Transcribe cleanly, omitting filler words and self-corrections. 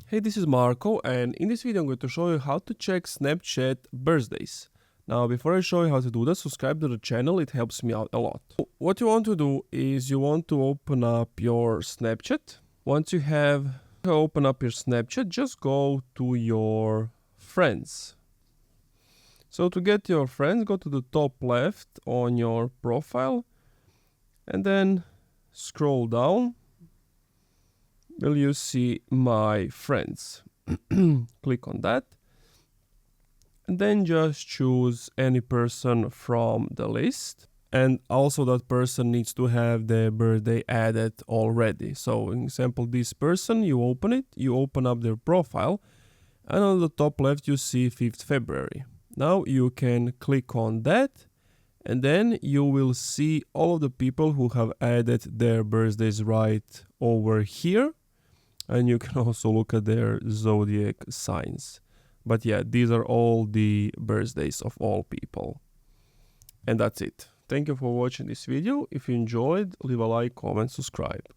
Hey, this is Marco, and in this video I'm going to show you how to check Snapchat birthdays. Now, before I show you how to do that, subscribe to the channel, it helps me out a lot. What you want to do is you want to open up your Snapchat. Once you have opened up your Snapchat, just go to your friends. So to get your friends, go to the top left on your profile and then scroll down. Will you see my friends? Click on that and then just choose any person from the list, and also that person needs to have their birthday added already. So in example, this person, you open up their profile, and on the top left you see 5th February. Now you can click on that and then you will see all of the people who have added their birthdays right over here. And you can also look at their zodiac signs. But yeah, these are all the birthdays of all people. And that's it. Thank you for watching this video. If you enjoyed, leave a like, comment, subscribe.